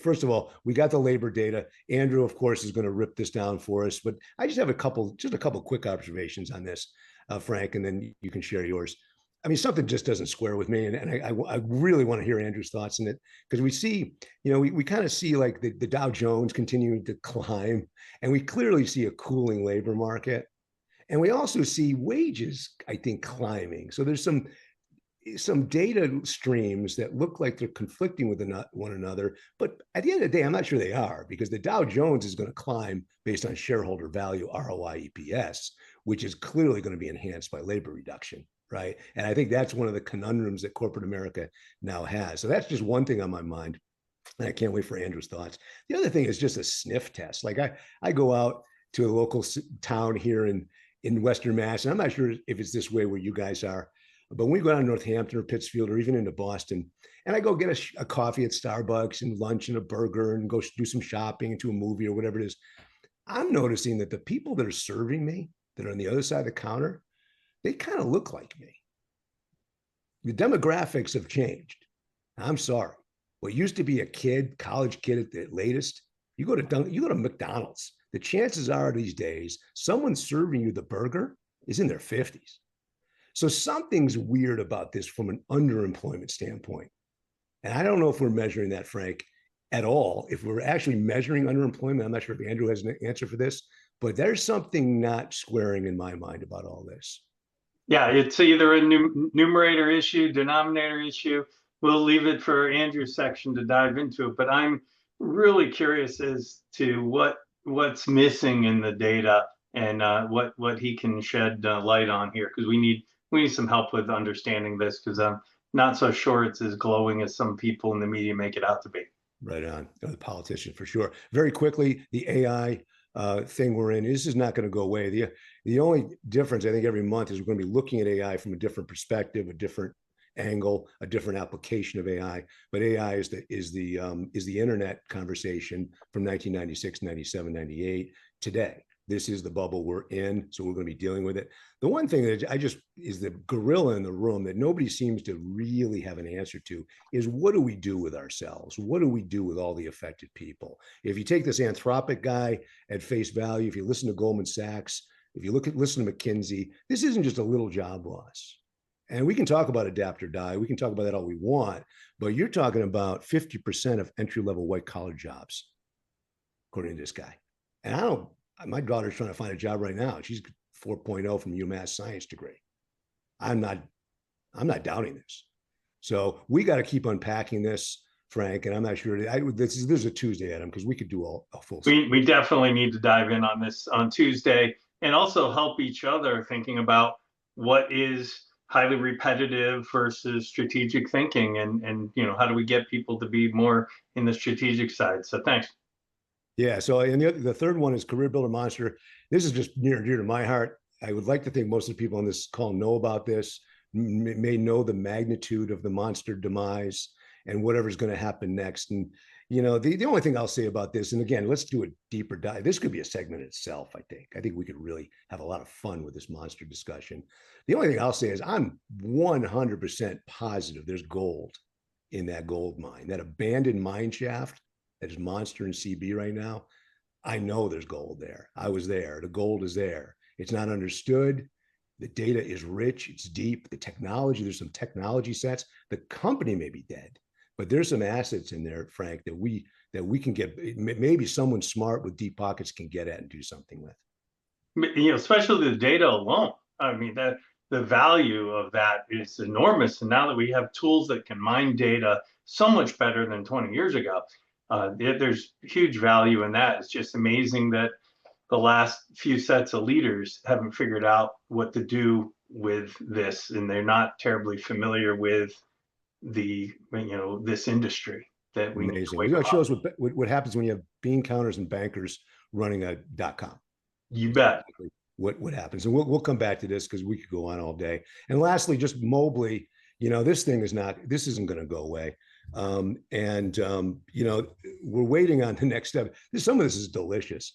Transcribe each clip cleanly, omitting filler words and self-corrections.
First of all, we got the labor data. Andrew, of course, is going to rip this down for us, but I just have a couple quick observations on this, Frank, and then you can share yours. I mean, something just doesn't square with me, and I really want to hear Andrew's thoughts on it, because we see, we kind of see like the Dow Jones continuing to climb, and we clearly see a cooling labor market, and we also see wages, I think, climbing. So there's some data streams that look like they're conflicting with one another, but at the end of the day, I'm not sure they are, because the Dow Jones is going to climb based on shareholder value, ROI, EPS, which is clearly going to be enhanced by labor reduction, right? And I think that's one of the conundrums that corporate America now has. So that's just one thing on my mind, and I can't wait for Andrew's thoughts. The other thing is just a sniff test. Like I go out to a local town here in Western Mass, and I'm not sure if it's this way where you guys are, but when we go down to Northampton or Pittsfield or even into Boston, and I go get a coffee at Starbucks and lunch and a burger and go do some shopping into a movie or whatever it is, I'm noticing that the people that are serving me, that are on the other side of the counter, they kind of look like me. The demographics have changed. I'm sorry. What used to be a college kid at the latest, you go to McDonald's. The chances are these days, someone serving you the burger is in their 50s. So something's weird about this from an underemployment standpoint. And I don't know if we're measuring that, Frank, at all. If we're actually measuring underemployment, I'm not sure if Andrew has an answer for this, but there's something not squaring in my mind about all this. Yeah, it's either a numerator issue, denominator issue. We'll leave it for Andrew's section to dive into it, but I'm really curious as to what's missing in the data and what he can shed light on here, because we need some help with understanding this, because I'm not so sure it's as glowing as some people in the media make it out to be. Right on. The politician, for sure. Very quickly, the AI thing we're in, this is not going to go away. The only difference, I think, every month is we're going to be looking at AI from a different perspective, a different angle, a different application of AI. But AI is the internet conversation from 1996, 97, 98 today. This is the bubble we're in, so we're going to be dealing with it. The one thing that is the gorilla in the room that nobody seems to really have an answer to is, what do we do with ourselves? What do we do with all the affected people? If you take this Anthropic guy at face value, if you listen to Goldman Sachs, if you listen to McKinsey, this isn't just a little job loss. And we can talk about adapt or die. We can talk about that all we want, but you're talking about 50% of entry-level white-collar jobs, according to this guy. And my daughter's trying to find a job right now. She's 4.0 from UMass science degree. I'm not doubting this. So we got to keep unpacking this, Frank. And I'm not sure this is a Tuesday, Adam, because we could do a full. We definitely need to dive in on this on Tuesday, and also help each other thinking about what is highly repetitive versus strategic thinking, and how do we get people to be more in the strategic side. So thanks. Yeah. So, and the third one is CareerBuilder Monster. This is just near and dear to my heart. I would like to think most of the people on this call know about this, may know the magnitude of the monster demise and whatever's going to happen next. And, the only thing I'll say about this, and again, let's do a deeper dive. This could be a segment itself, I think. I think we could really have a lot of fun with this monster discussion. The only thing I'll say is I'm 100% positive there's gold in that gold mine, that abandoned mine shaft that is Monster and CB right now. I know there's gold there. I was there. The gold is there. It's not understood. The data is rich. It's deep. The technology, there's some technology sets. The company may be dead, but there's some assets in there, Frank, that we can get. Maybe someone smart with deep pockets can get at and do something with. Especially the data alone. I mean, that the value of that is enormous. And now that we have tools that can mine data so much better than 20 years ago, there's huge value in that. It's just amazing that the last few sets of leaders haven't figured out what to do with this, and they're not terribly familiar with this industry that we amazing. It shows what happens when you have bean counters and bankers running a .com. You bet. What happens, and we'll come back to this because we could go on all day. And lastly, just Mobley, this isn't going to go away. We're waiting on the next step. Some of this is delicious.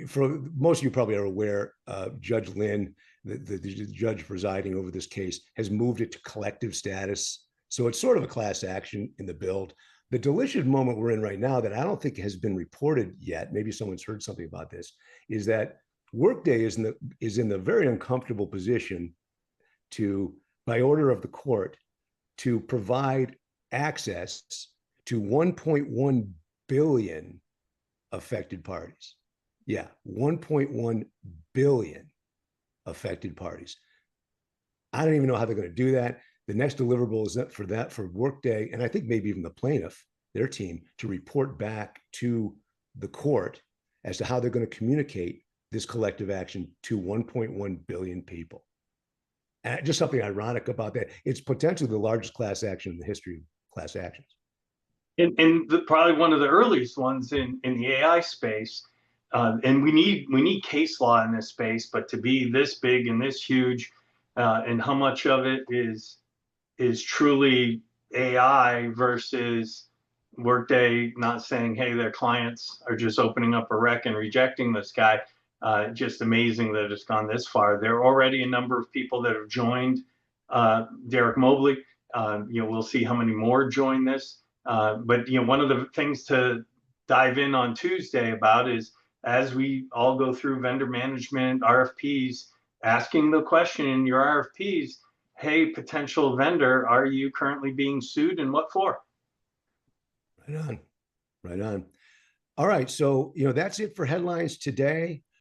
For most of you probably are aware, Judge Lynn, the judge presiding over this case, has moved it to collective status. So it's sort of a class action in the build. The delicious moment we're in right now that I don't think has been reported yet, maybe someone's heard something about this, is that Workday is in the very uncomfortable position to, by order of the court, to provide access to 1.1 billion affected parties. Yeah, 1.1 billion affected parties. I don't even know how they're going to do that. The next deliverable is for that for Workday, and I think maybe even the plaintiff, their team, to report back to the court as to how they're going to communicate this collective action to 1.1 billion people. And just something ironic about that. It's potentially the largest class action in the history of class actions. And probably one of the earliest ones in the AI space. And we need case law in this space, but to be this big and this huge, and how much of it is truly AI versus Workday not saying, hey, their clients are just opening up a rec and rejecting this guy. Just amazing that it's gone this far. There are already a number of people that have joined Derek Mobley. We'll see how many more join this. But one of the things to dive in on Tuesday about is, as we all go through vendor management, RFPs, asking the question in your RFPs, hey, potential vendor, are you currently being sued and what for? Right on. Right on. All right. So, that's it for headlines today.